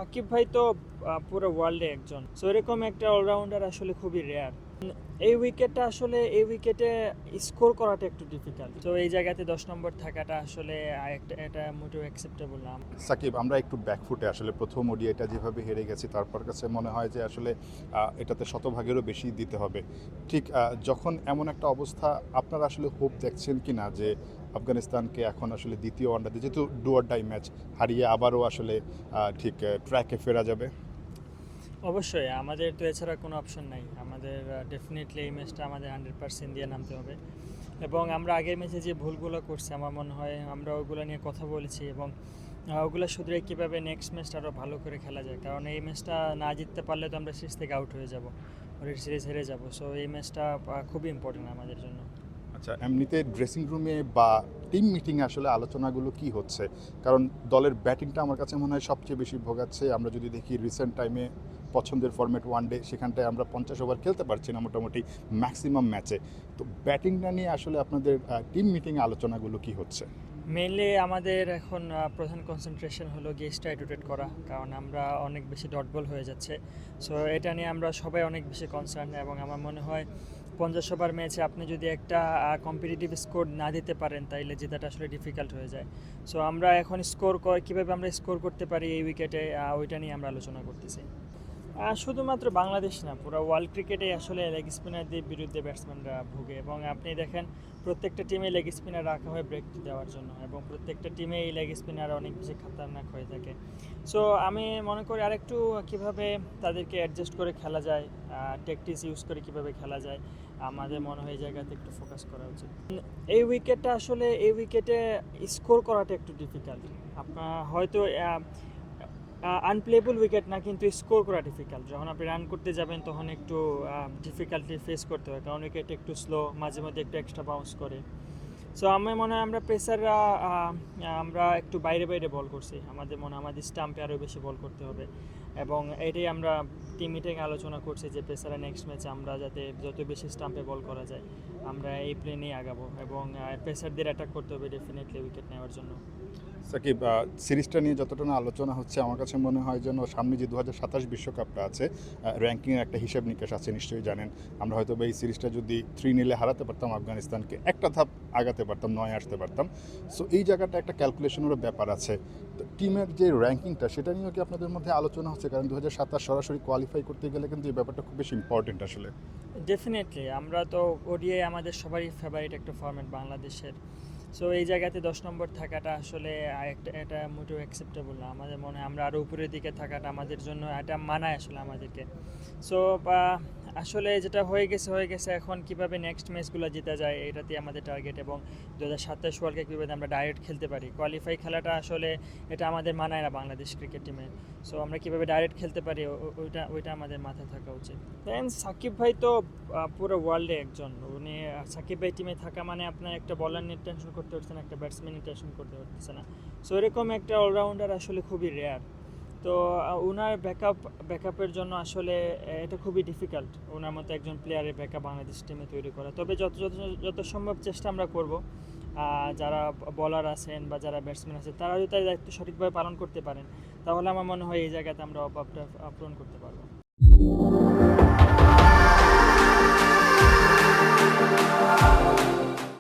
সাকিব ভাই তো পুরো ওয়ার্ল্ডে একজন, সো এরকম একটা অলরাউন্ডার আসলে খুবই রেয়ার। এই উইকেটে স্কোর করাটা একটু ডিফিকাল্ট, তো এই জায়গাতে 10 নম্বর থাকাটা আসলে এটা মোটেও অ্যাকসেপ্টেবল না। সাকিব, আমরা একটু ব্যাকফুটে আসলে প্রথম ওডিআইটা যেভাবে হেরে গেছি, তারপর কাছে মনে হয় যে আসলে এটাতে শতভাগেরও বেশি দিতে হবে। ঠিক যখন এমন একটা অবস্থা, আপনারা আসলে হোপ দেখছেন কি না যে আফগানিস্তানকে এখন আসলে দ্বিতীয় ওয়ানডেতে যেহেতু ডু অর ডাই ম্যাচ হারিয়ে আবারও আসলে ঠিক ট্র্যাকে ফেরা যাবে? অবশ্যই আমাদের তো এছাড়া কোনো অপশন নাই। আমাদের ডেফিনেটলি এই ম্যাচটা আমাদের 100% দিয়ে নামতে হবে, এবং আমরা আগের ম্যাচে যে ভুলগুলো করছি আমার মনে হয় আমরা ওগুলো নিয়ে কথা বলেছি, এবং ওগুলো শুধরে কীভাবে নেক্সট ম্যাচটা আরও ভালো করে খেলা যায়। কারণ এই ম্যাচটা না জিততে পারলে তো আমরা সিরিজ থেকে আউট হয়ে যাব, ওদের সিরিজ হেরে যাব। সো এই ম্যাচটা খুবই ইম্পর্টেন্ট আমাদের জন্য। আচ্ছা, এমনিতে ড্রেসিং রুমে বা টিম মিটিংয়ে আসলে আলোচনাগুলো কি হচ্ছে? কারণ দলের ব্যাটিংটা আমার কাছে মনে হয় সবচেয়ে বেশি ভোগাচ্ছে। আমরা যদি দেখি রিসেন্ট টাইমে পছন্দের ফরম্যাট ওয়ানডে, সেখানটায় আমরা 50 ওভার খেলতে পারছি না মোটামুটি ম্যাক্সিমাম ম্যাচে। তো ব্যাটিংটা নিয়ে আসলে আপনাদের টিম মিটিংয়ে আলোচনাগুলো কি হচ্ছে? মেইনলি আমাদের এখন প্রধান কনসেন্ট্রেশন হলো গিয়ে স্ট্রাইক রোটেট করা, কারণ আমরা অনেক বেশি ডট বল হয়ে যাচ্ছে। সো এটা নিয়ে আমরা সবাই অনেক বেশি কনসার্ন, এবং আমার মনে হয় 50 ওভার ম্যাচে আপনি যদি একটা কম্পিটিটিভ স্কোর না দিতে পারেন তাইলে জেতাটা আসলে ডিফিকাল্ট হয়ে যায়। সো আমরা এখন কীভাবে আমরা স্কোর করতে পারি এই উইকেটে, ওইটা নিয়ে আমরা আলোচনা করতেছি। শুধুমাত্র বাংলাদেশ না, পুরো ওয়ার্ল্ড ক্রিকেটে আসলে লেগ স্পিনারদের বিরুদ্ধে ব্যাটসম্যানরা ভুগে, এবং আপনি দেখেন প্রত্যেকটা টিমে লেগ স্পিনার রাখা হয় ব্রেক দেওয়ার জন্য, এবং প্রত্যেকটা টিমে এই লেগ স্পিনার অনেক বেশি খাতারনাক হয়ে থাকে। সো আমি মনে করি আরেকটু কীভাবে তাদেরকে অ্যাডজাস্ট করে খেলা যায়, ট্যাকটিক্স ইউজ করে কীভাবে খেলা যায়, আমাদের মনে হয় এই জায়গাতে একটু ফোকাস করা উচিত। এই উইকেটে স্কোর করাটা একটু ডিফিকাল্ট। আপনার হয়তো আনপ্লেবল উইকেট না, কিন্তু স্কোর করা ডিফিকাল্ট। যখন আপনি রান করতে যাবেন তখন একটু ডিফিকাল্টি ফেস করতে হয়, কারণ উইকেট একটু স্লো, মাঝে মধ্যে একটু এক্সট্রা বাউন্স করে। সো আমার মনে হয় আমরা প্রেসাররা আমরা একটু বাইরে বাইরে বল করছি। আমাদের মনে হয় আমাদের স্টাম্পে আরও বেশি বল করতে হবে, এবং এটাই আমরা টিম মিটিংয়ে আলোচনা করছি যে প্রেসারে নেক্সট ম্যাচে আমরা যাতে যত বেশি স্টাম্পে বল করা যায় আমরা এই প্লেনেই আগাবো, এবং প্রেসারদের অ্যাটাক করতে হবে ডেফিনেটলি উইকেট নেওয়ার জন্য। সাকিব, সিরিজটা নিয়ে যতটা না আলোচনা হচ্ছে, আমার কাছে মনে হয় যেন সামনে যে 2027 বিশ্বকাপটা আছে, র্যাঙ্কিংয়ের একটা হিসাব নিকাশ আছে, নিশ্চয়ই জানেন। আমরা হয়তো এই সিরিজটা যদি 3-0 হারাতে পারতাম আফগানিস্তানকে, একটা ধাপ আগাতে পারতাম, 9 আসতে পারতাম। সো এই জায়গাটা একটা ক্যালকুলেশনেরও ব্যাপার আছে। তো টিমের যে র্যাঙ্কিংটা, সেটা নিয়েও কি আপনাদের মধ্যে আলোচনা হচ্ছে? কারণ 2027 সরাসরি কোয়ালিফাই করতে গেলে কিন্তু এই ব্যাপারটা খুব বেশি ইম্পর্টেন্ট আসলে। ডেফিনেটলি আমরা তো ওডিআই আমাদের সবারই ফেভারিট একটা ফরম্যাট বাংলাদেশের। সো এই জায়গাতে 10 নম্বর থাকাটা আসলে এটা মোটেও অ্যাকসেপ্টেবল না। আমাদের মনে হয় আমরা আরও উপরের দিকে থাকাটা আমাদের জন্য এটা মানায় আসলে আমাদেরকে। সো আসলে যেটা হয়ে গেছে, এখন কিভাবে নেক্সট ম্যাচগুলো জেতা যায় এটাতেই আমাদের টার্গেট, এবং 2027 ওয়ার্ল্ড কাপ কীভাবে আমরা ডাইরেক্ট খেলতে পারি। কোয়ালিফাই খেলাটা আসলে এটা আমাদের মানায় না বাংলাদেশ ক্রিকেট টিমের। সো আমরা কীভাবে ডাইরেক্ট খেলতে পারি ওইটা আমাদের মাথায় থাকা উচিত। দেন সাকিব ভাই তো পুরো ওয়ার্ল্ডে একজন। সাকিব ভাই টিমে থাকা মানে আপনার একটা বলার নিয়ে টেনশন করতে হচ্ছে না, একটা ব্যাটসম্যান নিয়ে টেনশন করতে হচ্ছে না। সো এরকম একটা অলরাউন্ডার আসলে খুবই রেয়ার। তো ওনার ব্যাকআপের জন্য আসলে এটা খুবই ডিফিকাল্ট, ওনার মতো একজন প্লেয়ারের ব্যাকআপ বাংলাদেশ টিমে তৈরি করা। তবে যত সম্ভব চেষ্টা আমরা করব, যারা বলার আছেন বা যারা ব্যাটসম্যান আছে তারা যদি তার দায়িত্ব সঠিকভাবে পালন করতে পারেন, তাহলে আমার মনে হয় এই জায়গাতে আমরা অভাবটা পূরণ করতে পারবো।